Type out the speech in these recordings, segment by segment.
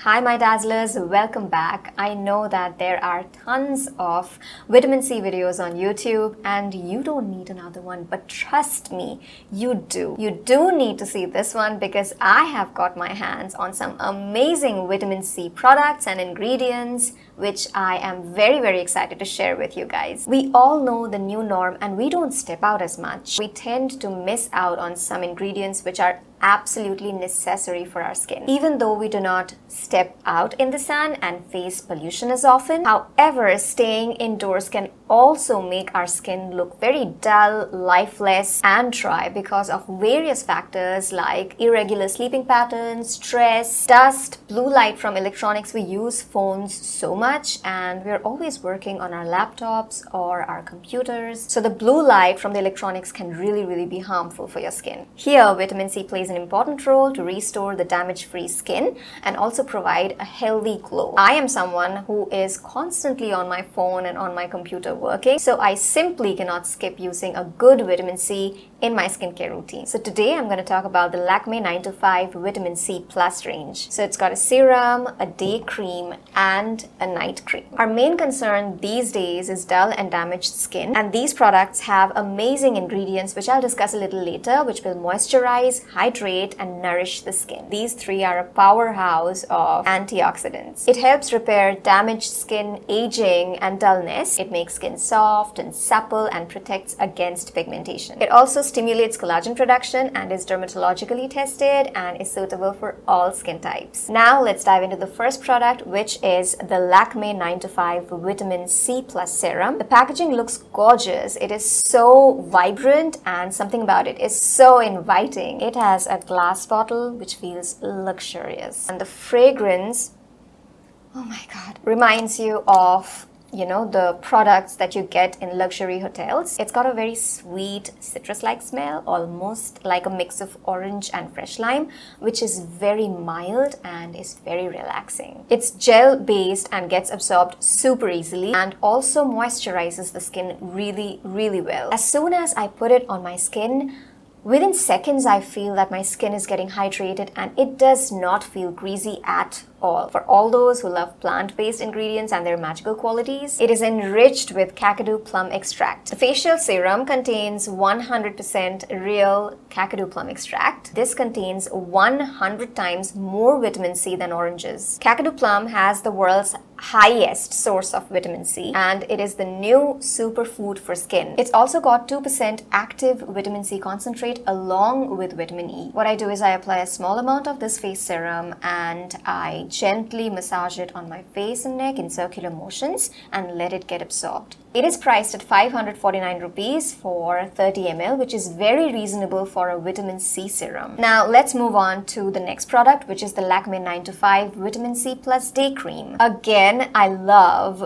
Hi, my dazzlers, welcome back. I know that there are tons of vitamin C videos on YouTube and you don't need another one, but trust me, you do. You do need to see this one because I have got my hands on some amazing vitamin C products and ingredients which I am very excited to share with you guys. We all know the new norm and we don't step out as much. We tend to miss out on some ingredients which are absolutely necessary for our skin, even though we do not step out in the sun and face pollution as often. However, staying indoors can also make our skin look very dull, lifeless, and dry because of various factors like irregular sleeping patterns, stress, dust, blue light from electronics. We use phones so much and we're always working on our laptops or our computers. So the blue light from the electronics can really be harmful for your skin. Here, vitamin C plays an important role to restore the damage-free skin and also provide a healthy glow. I am someone who is constantly on my phone and on my computer working, so I simply cannot skip using a good vitamin C in my skincare routine. So today I'm going to talk about the Lakme 9 to 5 Vitamin C Plus range. So it's got a serum, a day cream, and a night cream. Our main concern these days is dull and damaged skin, and these products have amazing ingredients which I'll discuss a little later, which will moisturize, hydrate, and nourish the skin. These three are a powerhouse of antioxidants. It helps repair damaged skin, aging, and dullness. It makes skin soft and supple and protects against pigmentation. It also stimulates collagen production and is dermatologically tested and is suitable for all skin types. Now let's dive into the first product, which is the Lakme 9 to 5 Vitamin C Plus Serum. The packaging looks gorgeous. It is so vibrant and something about it is so inviting. It has a glass bottle which feels luxurious, and the fragrance, oh my god, reminds you of the products that you get in luxury hotels. It's got a very sweet citrus-like smell, almost like a mix of orange and fresh lime, which is very mild and is very relaxing. It's gel-based and gets absorbed super easily and also moisturizes the skin really well. As soon as I put it on my skin, within seconds I feel that my skin is getting hydrated and it does not feel greasy at all. For all those who love plant-based ingredients and their magical qualities, it is enriched with Kakadu plum extract. The facial serum contains 100% real Kakadu plum extract. This contains 100 times more vitamin C than oranges. Kakadu plum has the world's highest source of vitamin C and it is the new superfood for skin. It's also got 2% active vitamin C concentrate along with vitamin E. What I do is I apply a small amount of this face serum and I gently massage it on my face and neck in circular motions and let it get absorbed. It is priced at 549 rupees for 30 ml, which is very reasonable for a vitamin C serum. Now let's move on to the next product, which is the Lakme 9 to 5 Vitamin C Plus Day Cream. Again, I love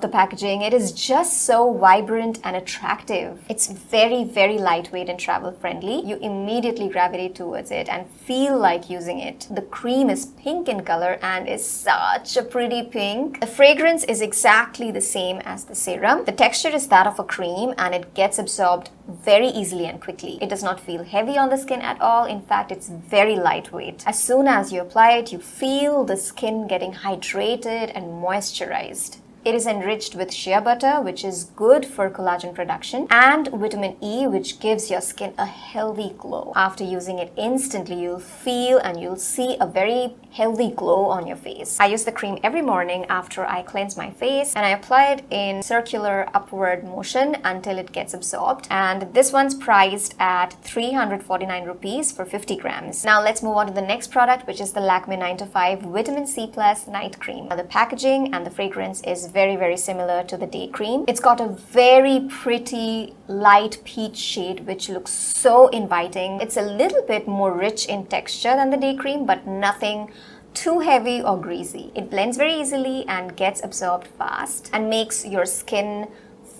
the packaging. It is just so vibrant and attractive. It's very lightweight and travel friendly. You immediately gravitate towards it and feel like using it. The cream is pink in color and is such a pretty pink. The fragrance is exactly the same as the serum. The texture is that of a cream and it gets absorbed very easily and quickly. It does not feel heavy on the skin at all. In fact, it's very lightweight. As soon as you apply it, you feel the skin getting hydrated and moisturized. It is enriched with shea butter, which is good for collagen production, and vitamin E, which gives your skin a healthy glow. After using it instantly, you'll feel and you'll see a very healthy glow on your face. I use the cream every morning after I cleanse my face and I apply it in circular upward motion until it gets absorbed. And this one's priced at 349 rupees for 50 grams. Now let's move on to the next product, which is the Lakme 9 to 5 Vitamin C Plus Night Cream. Now, the packaging and the fragrance is very similar to the day cream. It's got a very pretty light peach shade which looks so inviting. It's a little bit more rich in texture than the day cream, but nothing too heavy or greasy. It blends very easily and gets absorbed fast and makes your skin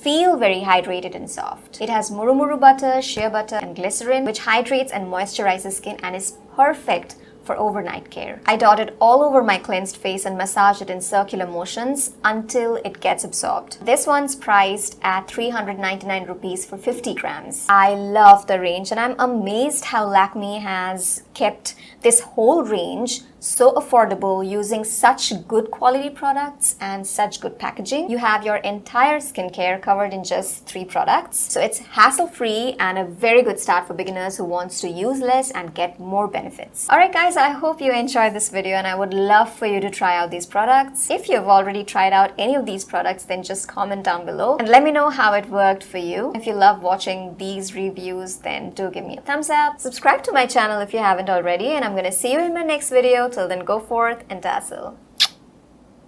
feel very hydrated and soft. It has murumuru butter, shea butter, and glycerin, which hydrates and moisturizes skin and is perfect for overnight care. I dot it all over my cleansed face and massage it in circular motions until it gets absorbed. This one's priced at 399 rupees for 50 grams. I love the range and I'm amazed how Lakme has kept this whole range so affordable, using such good quality products and such good packaging. You have your entire skincare covered in just 3 products. So it's hassle-free and a very good start for beginners who wants to use less and get more benefits. Alright guys, I hope you enjoyed this video and I would love for you to try out these products. If you've already tried out any of these products, then just comment down below and let me know how it worked for you. If you love watching these reviews, then do give me a thumbs up. Subscribe to my channel if you haven't already, and I'm gonna see you in my next video. Till then, go forth and dazzle.